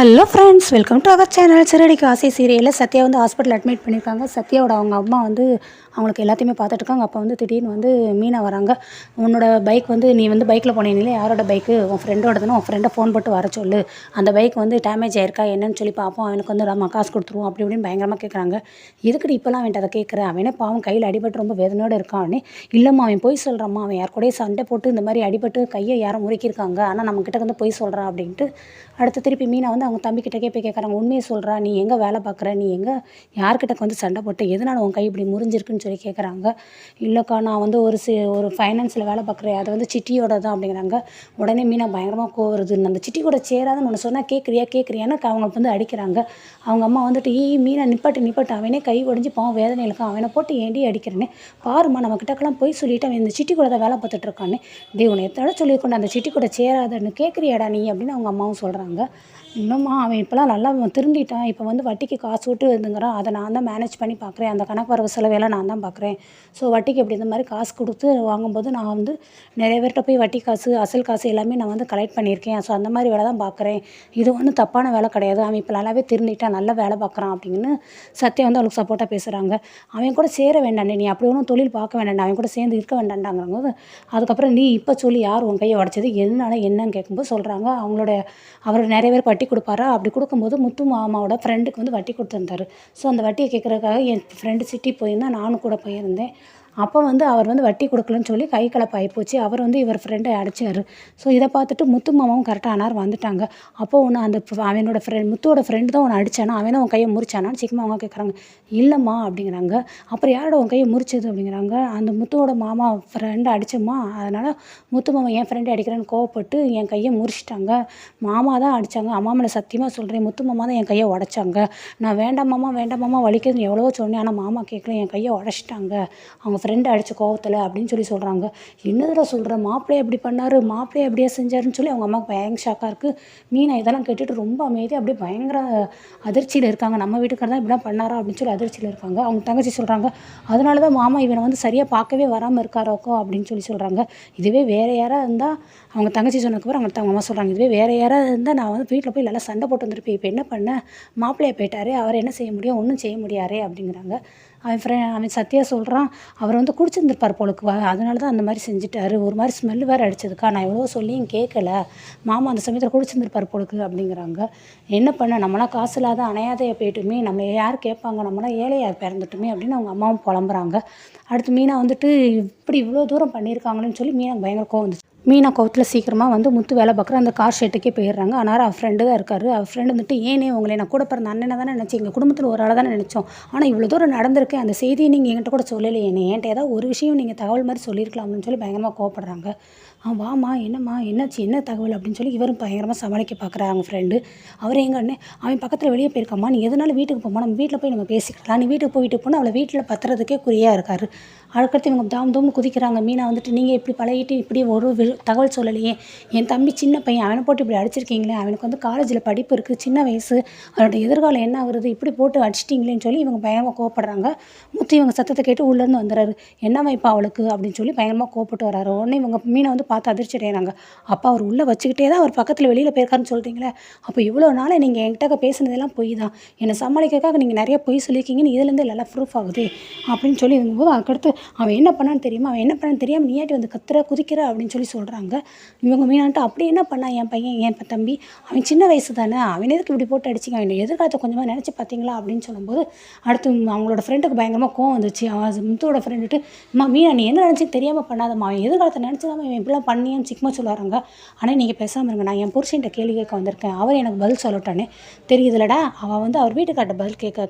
Hello friends, welcome to our channel. சிறடிக்கு ஆசை சீரியலில் சத்யா வந்து ஹாஸ்பிட்டல் அட்மிட் பண்ணியிருக்காங்க. சத்யாவோட அவங்க அம்மா வந்து அவங்களுக்கு எல்லாத்தையுமே பார்த்துட்ருக்காங்க. அப்போ வந்து திடீர்னு வந்து மீனா வராங்க. உன்னோட பைக் வந்து நீ வந்து பைக்கில் போனீங்களே, யாரோட பைக்கு? உன் ஃப்ரெண்டோடதுன்னு உன் ஃப்ரெண்டை ஃபோன் போட்டு வர சொல்லு. அந்த பைக் வந்து டேமேஜ் ஆயிருக்கா என்னன்னு சொல்லி பார்ப்போம். அவனுக்கு வந்து நம்ம காசு கொடுத்துருவோம் அப்படி இப்படின்னு பயங்கரமாக கேட்குறாங்க. எதுக்குடி இப்போலாம் அவன்கிட்ட அதை கேட்குறேன்? அவனே பாவம் கையில் அடிபட்டு ரொம்ப வேதனையோடு இருக்கான். அவனே இல்லைம்மா அவன் பொய் சொல்கிறாம்மா, அவன் யார் கூடயே சண்டை போட்டு இந்த மாதிரி அடிபட்டு கையை யாரும் முறுக்கியிருக்காங்க, ஆனால் நம்மக்கிட்ட வந்து பொய் சொல்கிறான் அப்படின்ட்டு அடுத்து திருப்பி மீனா வந்து அவங்க தம்பிக்கிட்டே போய் கேட்குறாங்க. உண்மையை சொல்கிறா, நீ எங்கே வேலை பார்க்குற, நீ எங்கே யார்கிட்ட வந்து சண்டை போட்டு எதனால உன் கை இப்படி முறிஞ்சிருக்குன்னு சொல்லி கேட்குறாங்க. இல்லைக்கா நான் வந்து ஒரு ஃபைனான்ஸில் வேலை பார்க்குறேன், அதை வந்து சிட்டியோட தான் அப்படிங்கிறாங்க. உடனே மீனா பயங்கரமாக கோவருது. அந்த சிட்டி கூட சேராதுன்னு ஒன்று சொன்னால் கேட்குறியான்னு அவங்க வந்து அடிக்கிறாங்க. அவங்க அம்மா வந்துட்டு மீனா நிப்பாட்டு, அவனே கை உடஞ்சி பாவம் வேதனை இருக்கான், அவனை போட்டு ஏண்டி அடிக்கிறேன்னு பாருமா, நம்மக்கிட்டக்கெல்லாம் போய் சொல்லிவிட்டு அவன் இந்த சிட்டி கூட தான் வேலை பார்த்துட்ருக்கான்னு. உன்னை எத்தனை சொல்லியிருக்கொண்டு அந்த சிட்டி கூட சேராதுன்னு கேட்குறியாடா நீ அப்படின்னு அவங்க அம்மாவும் சொல்கிறாங்க. இன்னும்மா அவன் இப்போலாம் நல்லா திருந்திட்டான், இப்போ வந்து வட்டிக்கு காசு விட்டு இருந்துங்கிறான், அதை நான் தான் மேனேஜ் பண்ணி பார்க்குறேன், அந்த கணக்கு வரவு செலவையெல்லாம் நான் தான் பார்க்குறேன். ஸோ வட்டிக்கு இப்படி இந்த மாதிரி காசு கொடுத்து வாங்கும்போது நான் வந்து நிறைய பேர்கிட்ட போய் வட்டி காசு அசல் காசு எல்லாமே நான் வந்து கலெக்ட் பண்ணியிருக்கேன். ஸோ அந்த மாதிரி வேலை தான் பார்க்குறேன், இது ஒன்றும் தப்பான வேலை கிடையாது, அவன் இப்போ நல்லாவே திருந்திட்டான், நல்ல வேலை பார்க்குறான் அப்படின்னு சத்யா வந்து அவளுக்கு சப்போர்ட்டாக பேசுகிறாங்க. அவன் கூட சேர வேண்டாண்டே, நீ அப்படி ஒன்றும் தொழில் பார்க்க வேண்டாண்டா, அவன் கூட சேர்ந்து இருக்க வேண்டாண்டாங்கிறபோது அதுக்கப்புறம் நீ இப்போ சொல்லி யார் உன் கையை உடச்சது எதனால என்னன்னு கேட்கும்போது சொல்கிறாங்க. அவர் நிறைய பேர் வட்டி கொடுப்பாரா, அப்படி கொடுக்கும்போது முத்து மாமாவோட ஃப்ரெண்டுக்கு வந்து வட்டி கொடுத்துருந்தாரு. ஸோ அந்த வட்டியை கேட்குறதுக்காக என் ஃப்ரெண்டு சிட்டி போயிருந்தேன், நானும் கூட போயிருந்தேன். அப்போ வந்து அவர் வந்து வட்டி கொடுக்கலன்னு சொல்லி கை கலப்பு ஆகிப்போச்சு. அவர் வந்து இவர் ஃப்ரெண்டை அடித்தார். ஸோ இதை பார்த்துட்டு முத்து மாமாவும் கரெக்டாக ஆனார் வந்துட்டாங்க. அப்போ ஒன்று அவனோட முத்துவோட ஃப்ரெண்டு தான் ஒன்று அடித்தானா, அவனும் அவன் கையை முறிச்சானான்னு சீக்கிரமாக அவங்க கேட்குறாங்க. இல்லைம்மா அப்படிங்கிறாங்க. அப்புறம் யாரோட உன் கையை முறிச்சது அப்படிங்கிறாங்க. அந்த முத்துவோட மாமா ஃப்ரெண்டு அடித்தம்மா, அதனால் முத்து மாமா என் ஃப்ரெண்டை அடிக்கிறேன்னு கோவப்பட்டு என் கையை முறிச்சிட்டாங்க. மாமா தான் அடித்தாங்க, அம்மா மேலே சத்தியமாக சொல்கிறேன், முத்து மாமா தான் என் கையை உடச்சாங்க. நான் வேண்டாம் மாமா வலிக்குதுன்னு எவ்வளவோ சொன்னேன், ஆனால் மாமா கேட்கல, என் கையை உடச்சிட்டாங்க அவங்க ஃப்ரெண்டு அடித்த கோவத்தில் அப்படின்னு சொல்லி சொல்கிறாங்க. என்னதில் சொல்கிற, மாப்பிள்ளையை எப்படி பண்ணார், மாப்பிள்ளையை எப்படியா செஞ்சாருன்னு சொல்லி அவங்க அம்மாவுக்கு பயங்கர ஷாக்காக இருக்குது. மீனா இதெல்லாம் கேட்டுட்டு ரொம்ப அமைதி அப்படியே பயங்கர அதிர்ச்சியில் இருக்காங்க. நம்ம வீட்டுக்காரர் தான் இப்படிலாம் பண்ணாரா அப்படின்னு சொல்லி அதிர்ச்சியில் இருக்காங்க. அவங்க தங்கச்சி சொல்கிறாங்க, அதனால தான் மாமா இவனை வந்து சரியாக பார்க்கவே வராமல் இருக்காரோக்கோ அப்படின்னு சொல்லி சொல்கிறாங்க. இதுவே வேறு யாராக இருந்தால், அவங்க தங்கச்சி சொன்னதுக்கப்புறம் அவங்க அம்மா சொல்கிறாங்க, இதுவே வேறு யாராக இருந்தால் நான் வந்து வீட்டில் போய் நல்லா சண்டை போட்டு வந்துருப்பேன், இப்போ என்ன பண்ண, மாப்பிள்ளையை போயிட்டாரே, அவர் என்ன செய்ய முடியும், ஒன்றும் செய்ய முடியாரே அப்படிங்கிறாங்க. அவன் சத்யா சொல்கிறான், அவர் வந்து குடிச்சிருந்துருப்பார் போலுக்கு, அதனால தான் அந்த மாதிரி செஞ்சுட்டாரு, ஒரு மாதிரி ஸ்மெல்லு வேறு அடிச்சதுக்கா, நான் எவ்வளோ சொல்லியும் கேட்கல, மாமா அந்த சமயத்தில் குடிச்சிருந்துருப்பார் போலுக்கு அப்படிங்கிறாங்க. என்ன பண்ண, நம்மளாம் காசு இல்லாத அணையாதையாக போயிட்டுமே, நம்ம யார் கேட்பாங்க, நம்மளாம் ஏழையாக பிறந்துட்டுமே அப்படின்னு அவங்க அம்மாவும் புலம்புறாங்க. அடுத்து மீனா வந்துட்டு இப்படி இவ்வளோ தூரம் பண்ணியிருக்காங்களேன்னு சொல்லி மீனா பயங்கர கோவம் வந்துச்சு. மீனா கோவத்தில் சீக்கிரமாக வந்து முத்து வேலை பார்க்குற அந்த கார் ஷெட்டுக்கே போயிடுறாங்க. ஆனால் அவர் ஃப்ரெண்டு தான் இருக்கார். அவர் ஃப்ரெண்டு வந்துட்டு, ஏனே உங்களை நான் கூட பிறந்த அண்ணனை தானே நினச்சி, எங்கள் குடும்பத்தில் ஒரு ஆளை தானே நினச்சோம், ஆனால் இவ்வளோ தூரம் நடந்திருக்கேன், அந்த செய்தியை நீங்கள் என்கிட்ட கூட சொல்லலை, என்கிட்ட ஏதாவது ஒரு விஷயம் நீங்கள் தகவல் மாதிரி சொல்லியிருக்கலாம்னு சொல்லி பயங்கரமாக கோவப்படுறாங்க. வாமா என்னம்மா என்னாச்சு, என்ன தகவல் அப்படின்னு சொல்லி இவரும் பயங்கரமாக சமாளிக்க பார்க்குறாங்க. அவங்க ஃப்ரெண்டு அவர் எங்கள் அண்ணன், அவன் பக்கத்தில் வெளியே போயிருக்காம்மா, நீ எதனால வீட்டுக்கு போமா, நம்ம வீட்டில் போய் நம்ம பேசிக்கலாம், நீ வீட்டுக்கு போனால் அவளை வீட்டில் பத்துறதுக்கே குறியாக இருக்கார். அதுக்கடுத்து இவங்க தோம்னு குதிக்கிறாங்க. மீனா வந்துட்டு, நீங்கள் இப்படி பழகிட்டு இப்படி ஒரு தகவல் சொல்லலையே, என் தம்பி சின்ன பையன், அவனை போட்டு இப்படி அடிச்சிருக்கீங்களே, அவனுக்கு வந்து காலேஜில் படிப்பு இருக்குது, சின்ன வயசு, அவனோட எதிர்காலம் என்ன ஆகுறது, இப்படி போட்டு அடிச்சிட்டிங்களேன்னு சொல்லி இவங்க பயங்கரமாக கோவப்படுறாங்க. முத்து இவங்க சத்தத்தை கேட்டு உள்ளேருந்து வந்துடுறாரு. என்ன வைப்பா அவளுக்கு அப்படின்னு சொல்லி பயங்கரமாக கோவப்பட்டு வராரு. உடனே இவங்க மீனை வந்து பார்த்து அதிர்ச்சி அடைகிறாங்க. அப்போ அவர் உள்ளே வச்சுக்கிட்டே தான் அவர் பக்கத்தில் வெளியில் போயிருக்காருன்னு சொல்கிறீங்களே, அப்போ இவ்வளோ நாள் நீங்கள் என்கிட்ட பேசுனதெல்லாம் பொய் தான், என்னை சமாளிக்கிறதுக்காக நீங்கள் நிறைய பொய் சொல்லியிருக்கீங்கன்னு இதுலேருந்து எல்லாம் ப்ரூஃப் ஆகுது அப்படின்னு சொல்லி இருக்கும்போது, அதுக்கடுத்து அவன் என்ன பண்ணான்னு தெரியாமல் நீயாட்டி வந்து குதிக்கிற அப்படின்னு சொல்லி சொல்கிறாங்க. இவங்க மீனான்ட்டு, அப்படி என்ன பண்ணா என் பையன், என் தம்பி, அவன் சின்ன வயசு தானே, அவன் எதுக்கு இப்படி போட்டு அடிச்சிங்க, அவன் எதிர்காலத்தை கொஞ்சமாக நினச்சி பார்த்தீங்களா அப்படின்னு சொல்லும்போது, அடுத்து அவங்களோட ஃப்ரெண்டுக்கு பயங்கரமாக கோவம் வந்துச்சு. அவன் முத்துவோட ஃப்ரெண்டுட்டு, மீனா நீ என்ன நினச்சி தெரியாமல் பண்ணாதம்மா, அவன் எதிர்காலத்தை நினச்சி தான் இவன் இப்படிலாம் பண்ணியான்னு சிக்கமாக சொல்லுவாங்க. ஆனால் நீங்கள் பேசாமல் இருங்க, நான் என் புருஷன்கிட்ட கேள்வி கேட்க வந்திருக்கேன், அவர் எனக்கு பதில் சொல்லட்டானே தெரியுதுலடா, அவள் வந்து அவர் வீட்டுக்காட்ட பதில்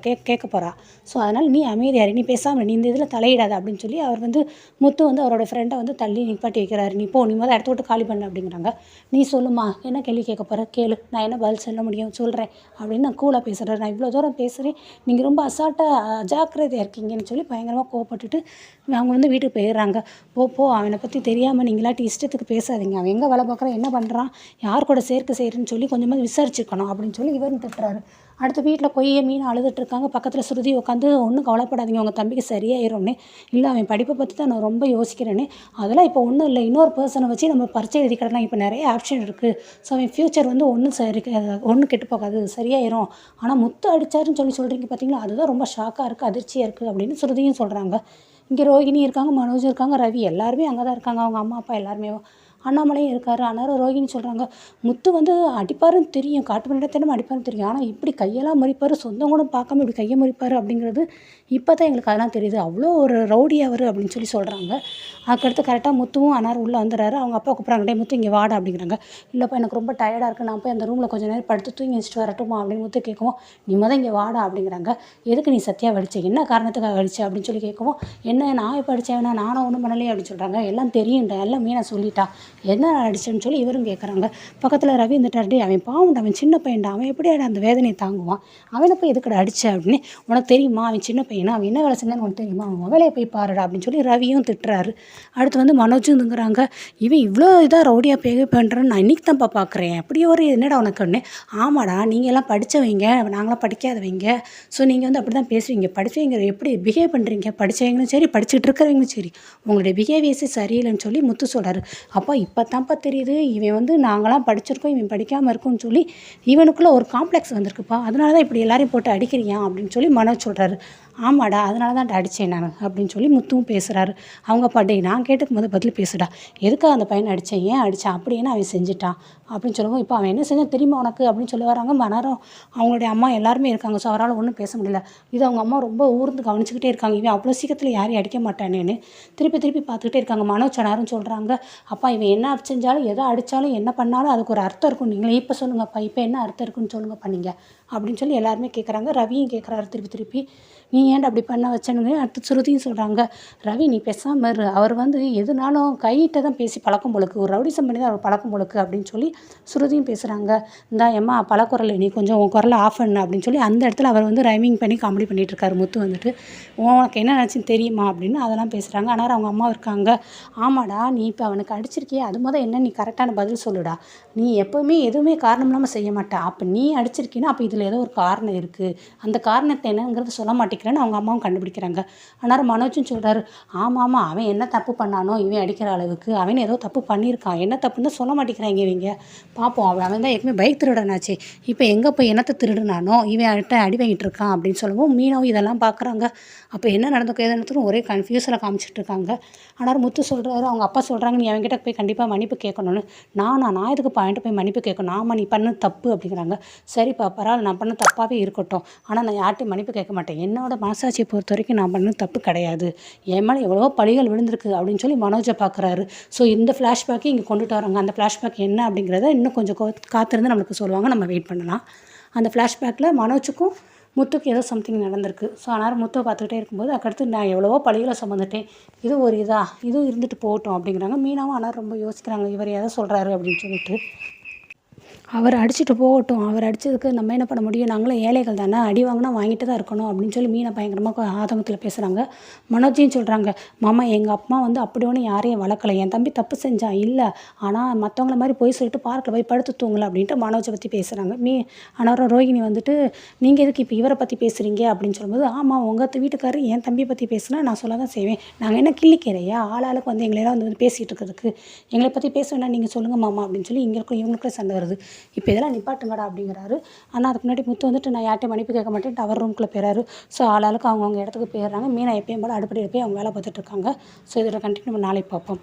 கேட்க போகிறா, ஸோ அதனால் நீ அமைதியாரு, நீ பேசாமல், நீ இந்த இதில் தலையிடாத அப்படின்னு சொல்லி அவர் வந்து முத்து வந்து அவரோட ஃப்ரெண்டை வந்து தள்ளி நிப்பாட்டி வைக்கிறாரு. நீ முதல் இடத்த விட்டு காலி பண்ணு அப்படிங்கிறாங்க. நீ சொல்லுமா, என்ன கேள்வி கேட்க போகிற கேளு, நான் என்ன பதில் சொல்ல முடியும் சொல்கிறேன் அப்படின்னு நான் கூலாக பேசுகிறேன். நான் இவ்வளோ தூரம் பேசுகிறேன், நீங்கள் ரொம்ப அஜாக்கிரதையாக இருக்கீங்கன்னு சொல்லி பயங்கரமாக கோவப்பட்டுட்டு அவங்க வந்து வீட்டுக்கு போயிடுறாங்க. போ அவனை பற்றி தெரியாமல் நீங்களாட்டி இஷ்டத்துக்கு பேசாதீங்க. அவன் எங்கே வேலை பார்க்குறான், என்ன பண்ணுறான், யார் கூட சேர்க்கை செய்கிறேன்னு சொல்லி கொஞ்சமாக விசாரிச்சுக்கணும் அப்படின்னு சொல்லி இவரும் திட்டுறாரு. அடுத்து வீட்டில் போய் மீன் அழுதுட்டுருக்காங்க. பக்கத்தில் ஸ்ருதி உட்காந்து ஒன்றும் கவலைப்படாதீங்க, உங்கள் தம்பிக்கு சரியாயிரும்னு. இல்லை அவன் படிப்பை பற்றி தான் நான் ரொம்ப யோசிக்கிறேன்னு. அதெல்லாம் இப்போ ஒன்றும் இல்லை, இன்னொரு பர்சனை வச்சு நம்ம பரீட்சை எழுதிக்கிடலாம், இப்போ நிறைய ஆப்ஷன் இருக்குது. ஸோ அவன் ஃப்யூச்சர் வந்து ஒன்றும் கெட்டு போகாது, சரியாயிரும். ஆனால் முத்து அடித்தாருன்னு சொல்கிறீங்க பார்த்தீங்களா, அதுதான் ரொம்ப ஷாக்காக இருக்குது, அதிர்ச்சியாக இருக்குது அப்படின்னு ஸ்ருதியும் சொல்கிறாங்க. இங்கே ரோகிணி இருக்காங்க, மனோஜ் இருக்காங்க, ரவி எல்லாருமே அங்கே தான் இருக்காங்க. அவங்க அம்மா அப்பா எல்லாருமே. அண்ணாமலையும் இருக்கார். ஆனாலும் ரோகிணி சொல்கிறாங்க, முத்து வந்து அடிப்பாருன்னு தெரியும், காட்டு பண்ணிடத்தனமாக அடிப்பாருன்னு தெரியும். ஆனால் இப்படி கையெல்லாம் முறிப்பார், சொந்தம் கூட பார்க்காம இப்படி கையை முறிப்பார் அப்படிங்கிறது இப்போ தான் எங்களுக்கு அதெல்லாம் தெரியுது. அவ்வளோ ஒரு ரவுடி அவர் அப்படின்னு சொல்லி சொல்கிறாங்க. அதுக்கடுத்து கரெக்டாக முத்துவும் அனாரும் உள்ளே வந்துடுறாரு. அவங்க அப்பா கூப்பிட்றாங்க, டே முத்து இங்கே வாடா அப்படிங்கிறாங்க. இல்லைப்பா எனக்கு ரொம்ப டயர்டாக இருக்குது, நான் போய் அந்த ரூமில் கொஞ்சம் நேரம் படுத்து தூங்கி வச்சுட்டு வரட்டுமா அப்படின்னு முத்து கேட்கவும், நீ இங்கே வாடா அப்படிங்கிறாங்க. எதுக்கு நீ சத்யா அடிச்ச, என்ன காரணத்துக்காக அடிச்ச அப்படின்னு சொல்லி கேட்கவும், என்ன நான் இப்போ அடித்தேன்னா நானும் ஒன்றும் பண்ணலையே அப்படின்னு சொல்கிறாங்க. எல்லாம் தெரியும்டா, எல்லாம் மீனா சொல்லிட்டா, என்ன அடிச்சேன்னு சொல்லி இவரும் கேட்குறாங்க. பக்கத்தில் ரவி இருந்துட்டார், டே அவன் பாவம்டா, அவன் சின்ன பையன்டா, அவன் எப்படி அந்த வேதனையை தாங்குவான், அவனை போய் எதுக்கடா அடிச்ச அப்படின்னு. உனக்கு தெரியுமா அவன் சின்ன பையனா, அவன் என்ன வேலை செஞ்சான்னு உனக்கு தெரியுமா, அவன் வேலையை போய் பாருடா அப்படின்னு சொல்லி ரவியும் திட்டுறாரு. அடுத்து வந்து மனோஜும் இதுங்கிறாங்க, இவன் இவ்வளோ இதாக ரவுடியாக பிஹேவ் பண்ணுறேன்னு நான் இன்றைக்கி தான்ப்பா பார்க்குறேன், அப்படி ஒரு என்னடா உனக்குன்னு. ஆமாடா, நீங்கள் எல்லாம் படித்தவங்க, நாங்களாம் படிக்காதவங்க, ஸோ நீங்கள் வந்து அப்படி தான் பேசுவீங்க, படித்தவங்க எப்படி பிஹேவ் பண்ணுறீங்க, படித்தவங்களும் சரி படிச்சுட்டு இருக்கிறவங்களும் சரி, உங்களுடைய பிஹேவியர்ஸே சரியில்லைன்னு சொல்லி முத்து சொல்கிறாரு. அப்போ இப்போ தான்ப்பா தெரியுது, இவன் வந்து நாங்களாம் படிச்சிருக்கோம், இவன் படிக்காமல் இருக்கும்னு சொல்லி இவனுக்குள்ளே ஒரு காம்ப்ளெக்ஸ் வந்திருக்குப்பா, அதனால தான் இப்படி எல்லாரையும் போட்டு அடிக்கிறியா அப்படின்னு சொல்லி மனோஜ் சொல்கிறாரு. ஆமாடா, அதனால தான் அடித்தேன் நான் அப்படின்னு சொல்லி முத்துவும் பேசுகிறாரு. அவங்க பாட்டே நான் கேட்டுக்கு பதில் பேசுடா, எதுக்காக அந்த பையனை அடித்தேன், ஏன் அடித்தான், அப்படி என்ன அவன் செஞ்சுட்டான் அப்படின்னு சொல்லுவோம். இப்போ அவன் என்ன செஞ்சால் தெரியுமா உனக்கு அப்படின்னு சொல்லி வராங்க. மனாரும் அவங்களுடைய அம்மா எல்லாருமே இருக்காங்க. ஸோ அவரால் ஒன்றும் பேச முடியல. இது அவங்க அம்மா ரொம்ப ஊர்ந்து கவனிச்சுக்கிட்டே இருக்காங்க, இவன் அவ்வளோ சீக்கிரத்தில் யாரையும் அடிக்க மாட்டானேன்னு திருப்பி பார்த்துக்கிட்டே இருக்காங்க. மனோஜ் அனாரும் சொல்கிறாங்க, அப்பா இவன் என்ன செஞ்சாலும் எதை அடித்தாலும் என்ன பண்ணாலும் அதுக்கு ஒரு அர்த்தம் இருக்கும், நீங்களே இப்போ சொல்லுங்கப்பா, இப்போ என்ன அர்த்தம் இருக்குன்னு சொல்லுங்கப்பா நீங்கள் அப்படின்னு சொல்லி எல்லாருமே கேட்குறாங்க. ரவியும் கேட்குறாரு திருப்பி, நீ ஏன்டா அப்படி பண்ண வச்சேன்னு. அடுத்து ஸ்ருதியும் சொல்கிறாங்க, ரவி நீ பேசாமல் இரு, அவர் வந்து எதுனாலும் கையிட்ட தான் பேசி பழக்கம் போலுக்கு, ஒரு ரவுடிசம் பண்ணி தான் அவர் பழக்கம் போலுக்கு அப்படின்னு சொல்லி ஸ்ருதியும் பேசுகிறாங்க. இந்தா எம்மா பழக்குரல், நீ கொஞ்சம் உன் குரலை ஆஃப் பண்ணு அப்படின்னு சொல்லி அந்த இடத்துல அவர் வந்து ரைமிங் பண்ணி காமெடி பண்ணிகிட்டு இருக்காரு. முத்து வந்துட்டு உனக்கு என்ன நினச்சின்னு தெரியுமா அப்படின்னு அதெல்லாம் பேசுகிறாங்க. ஆனால் அவங்க அம்மா இருக்காங்க, ஆமாடா நீ இப்போ அவனுக்கு அடிச்சிருக்கியே, அது முதல் என்ன, நீ கரெக்டான பதில் சொல்லுடா, நீ எப்போவுமே எதுவுமே காரணம் இல்லாமல் செய்ய மாட்டா, அப்போ நீ அடிச்சிருக்கீன்னா அப்போ இதில் ஏதோ ஒரு காரணம் இருக்குது, அந்த காரணத்தை என்னங்கிறது சொல்ல மாட்டேங்கிறேன்னு அவங்க அம்மாவும் கண்டுபிடிக்கிறாங்க. ஆனால் மனோஜும் சொல்கிறாரு, ஆமாம் அவன் என்ன தப்பு பண்ணானோ இவன் அடிக்கிற அளவுக்கு, அவன் ஏதோ தப்பு பண்ணியிருக்கான், என்ன தப்புன்னு சொல்ல மாட்டேங்கிறாங்க இவங்க. பார்ப்போம், அவன் தான் ஏற்கனவே பைக் திருடனாச்சு, இப்போ எங்கே போய் என்னத்தை திருடுனானோ இவன் அடி வாங்கிட்டு இருக்கான் அப்படின்னு சொல்லவும் மீனவும் இதெல்லாம் பார்க்குறாங்க. அப்போ என்ன நடந்துக்கும் எது நடத்துக்கும் ஒரே கன்ஃபியூஸில் காமிச்சிட்டு இருக்காங்க. ஆனால் முத்து சொல்கிறாரு, அவங்க அப்பா சொல்கிறாங்க, நீ அவங்ககிட்ட போய் கண்டிப்பாக மன்னிப்பு கேட்கணும்னு. நான் இதுக்கு பாயிண்ட்டு போய் மன்னிப்பு கேட்கணும், ஆமாம் நீ பண்ண தப்பு அப்படிங்கிறாங்க. சரிப்பா பரவாயில்ல, நான் பண்ண தப்பாகவே இருக்கட்டும், ஆனால் நான் யார்ட்டையும் மன்னிப்பு கேட்க மாட்டேன், என்னோட மனசாட்சியை பொறுத்த வரைக்கும் நான் பண்ண தப்பு கிடையாது, என் மேலே எவ்வளவோ பழிகள் விழுந்திருக்கு அப்படின்னு சொல்லி மனோஜை பார்க்குறாரு. ஸோ இந்த ஃப்ளாஷ்பேக்கை இங்கே கொண்டுட்டு வராங்க. அந்த ஃப்ளாஷ்பேக் என்ன அப்படிங்கிறத இன்னும் கொஞ்சம் காத்திருந்து நம்மளுக்கு சொல்லுவாங்க, நம்ம வெயிட் பண்ணலாம். அந்த ஃப்ளாஷ்பேக்கில் மனோஜுக்கும் முத்துக்கு ஏதோ சம்திங் நடந்திருக்கு. ஸோ அதனால் முத்துவை பார்த்துக்கிட்டே இருக்கும்போது அதுக்கடுத்து நான் எவ்வளவோ பழிகளை சுமந்துட்டேன், இது ஒரு இதுவும் இருந்துட்டு போகட்டும் அப்படிங்கிறாங்க. மீனாவும் ஆனால் ரொம்ப யோசிக்கிறாங்க, இவர் எதை சொல்கிறாரு அப்படின்னு சொல்லிட்டு. அவர் அடிச்சுட்டு போகட்டும், அவர் அடித்ததுக்கு நம்ம என்ன பண்ண முடியும், நாங்களும் ஏழைகள் தானே, அடி வாங்கினா வாங்கிட்டு தான் இருக்கணும் அப்படின்னு சொல்லி மீனை பயங்கரமாக ஆதங்கத்தில் பேசுகிறாங்க. மனோஜையும் சொல்கிறாங்க, மாமா எங்கள் அப்பா வந்து அப்படி ஒன்று யாரையும் வளர்க்கலை, என் தம்பி தப்பு செஞ்சான் இல்லை, ஆனால் மற்றவங்கள மாதிரி போய் சொல்லிட்டு பார்க்கில் போய் படுத்து தூங்கலை அப்படின்ட்டு மனோஜை பற்றி பேசுகிறாங்க. ஆனால் ரோகிணி வந்துட்டு, நீங்கள் எதுக்கு இப்போ இவரை பற்றி பேசுகிறீங்க அப்படின்னு சொல்லும்போது, ஆமாம் உங்கள் வீட்டுக்காரர் என் தம்பியை பற்றி பேசுனா நான் சொல்ல தான் செய்வேன், நாங்கள் என்ன கிள்ளிக்கிறையா ஆளாளுக்கு வந்து எங்களெல்லாம் வந்து பேசிகிட்டு இருக்கிறதுக்கு, எங்களை பற்றி பேச வேணா நீங்கள் சொல்லுங்கள் மாமா அப்படின்னு சொல்லி இவங்களுக்குள்ளே சண்டை வருது. இப்போ இதெல்லாம் நிப்பாட்டுங்கடா அப்படிங்கிறாரு. ஆனால் அதுக்கு முன்னாடி முத்து வந்துட்டு நான் யார்ட்டையும் மன்னிப்பு கேட்க மாட்டேன்ட்டு அவர் ரூம்குள்ளே போயிறாரு. ஸோ ஆளாளுக்கு அவங்கவுங்க இடத்துக்கு போயிடுறாங்க. மீனா எப்பயும் போல் அடுப்படியில் போய் அவங்க வேலை பார்த்துட்ருக்காங்க. ஸோ இதோட கண்டினியூ நம்ம நாளைக்கு பார்ப்போம்.